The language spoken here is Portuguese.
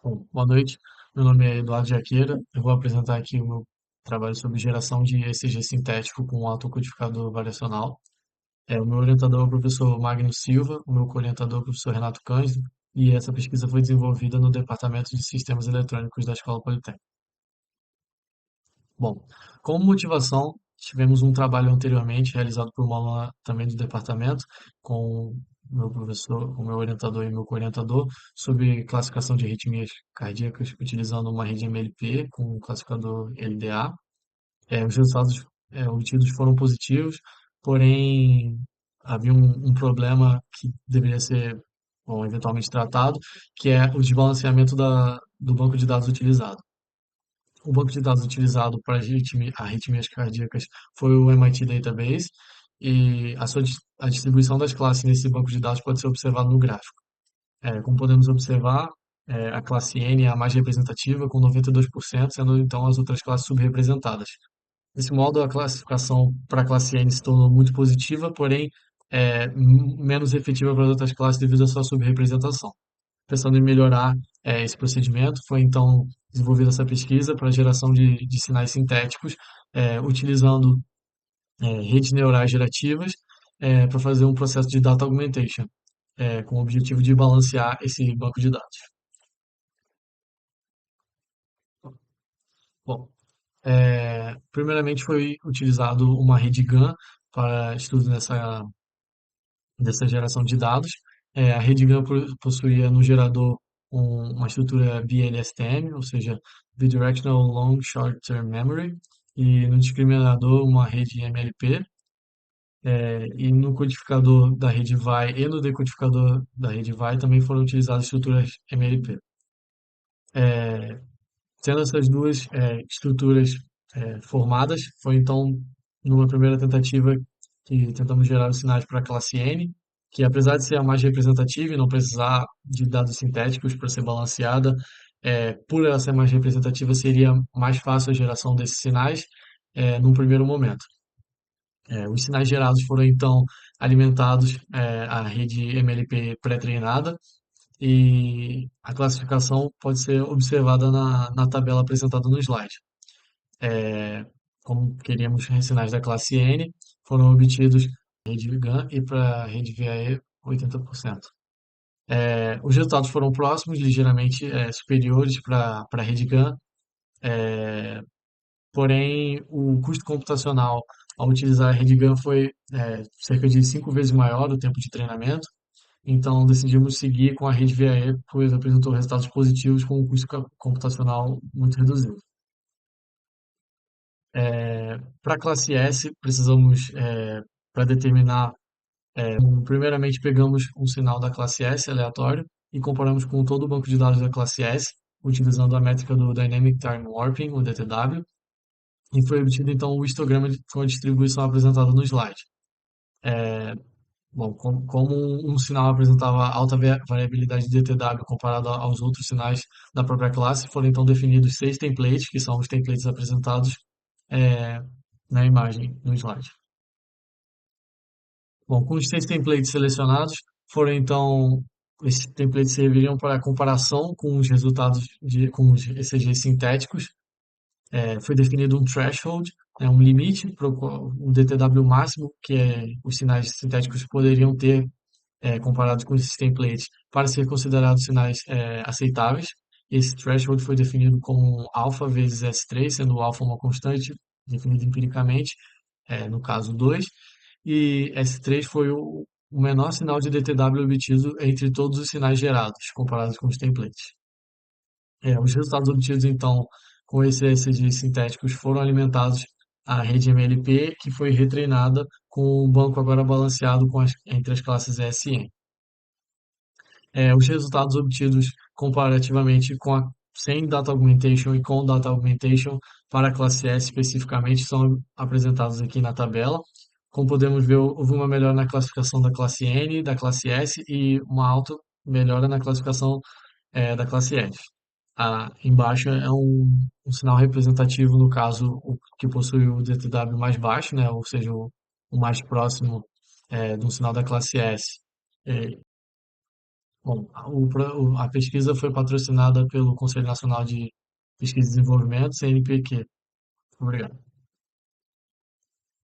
Bom, boa noite. Meu nome é Eduardo Jaqueira. Eu vou apresentar aqui o meu trabalho sobre geração de ECG sintético com autocodificador variacional. O meu orientador é o professor Magno Silva, o meu co-orientador é o professor Renato Cândido, e essa pesquisa foi desenvolvida no Departamento de Sistemas Eletrônicos da Escola Politécnica. Bom, como motivação, tivemos um trabalho anteriormente realizado por uma aluna também do departamento, com o meu professor, o meu orientador e meu co-orientador, sobre classificação de arritmias cardíacas utilizando uma rede MLP com o classificador LDA. Os resultados obtidos foram positivos, porém havia um problema que deveria ser, bom, eventualmente tratado, que é o desbalanceamento do banco de dados utilizado. O banco de dados utilizado para arritmias cardíacas foi o MIT Database e a distribuição das classes nesse banco de dados pode ser observado no gráfico. Como podemos observar, a classe N é a mais representativa, com 92%, sendo então as outras classes subrepresentadas. Desse modo, a classificação para a classe N se tornou muito positiva, porém menos efetiva para as outras classes devido à sua subrepresentação. Pensando em melhorar esse procedimento, foi então desenvolvida essa pesquisa para a geração de sinais sintéticos, utilizando redes neurais gerativas para fazer um processo de data augmentation, com o objetivo de balancear esse banco de dados. Bom, primeiramente foi utilizado uma rede GAN para estudo dessa geração de dados. A rede GAN possuía no gerador uma estrutura BLSTM, ou seja, Bidirectional Long Short Term Memory, e no discriminador uma rede MLP, e no codificador da rede VAI e no decodificador da rede VAI também foram utilizadas estruturas MLP. Sendo essas duas estruturas formadas, foi então numa primeira tentativa que tentamos gerar os sinais para a classe N, que apesar de ser a mais representativa e não precisar de dados sintéticos para ser balanceada, por ela ser mais representativa, seria mais fácil a geração desses sinais num primeiro momento. Os sinais gerados foram então alimentados à rede MLP pré-treinada e a classificação pode ser observada na tabela apresentada no slide. É, Como queríamos sinais da classe N, foram obtidos para a rede GAN e para a rede VAE 80%. Os resultados foram próximos, ligeiramente superiores para a rede GAN, porém o custo computacional ao utilizar a rede GAN foi cerca de 5 vezes maior o tempo de treinamento, então decidimos seguir com a rede VAE, pois apresentou resultados positivos com um custo computacional muito reduzido. Para a classe S, precisamos, para determinar, primeiramente pegamos um sinal da classe S aleatório e comparamos com todo o banco de dados da classe S, utilizando a métrica do Dynamic Time Warping, o DTW, e foi obtido então o histograma com a distribuição apresentada no slide. Bom, como um sinal apresentava alta variabilidade de DTW comparado aos outros sinais da própria classe, foram então definidos 6 templates, que são os templates apresentados é, na imagem, no slide. Bom, com os 6 templates selecionados, foram então, esses templates serviriam para comparação com os resultados com os ECGs sintéticos. Foi definido um threshold, um limite para o DTW máximo que os sinais sintéticos poderiam ter comparados com esses templates para ser considerados sinais aceitáveis. Esse threshold foi definido como alfa vezes S3, sendo o alfa uma constante definida empiricamente, no caso 2, e S3 foi o menor sinal de DTW obtido entre todos os sinais gerados, comparados com os templates. Os resultados obtidos, então, com esses ECGs sintéticos foram alimentados à rede MLP, que foi retreinada com o banco agora balanceado entre as classes S e N. Os resultados obtidos comparativamente sem Data Augmentation e com Data Augmentation para a classe S especificamente são apresentados aqui na tabela. Como podemos ver, houve uma melhora na classificação da classe N, da classe S e uma alta melhora na classificação da classe F. Embaixo é um sinal representativo, no caso, o que possui o DTW mais baixo, né, ou seja, o mais próximo de um sinal da classe S. Bom, a pesquisa foi patrocinada pelo Conselho Nacional de Pesquisa e Desenvolvimento, CNPq. Obrigado.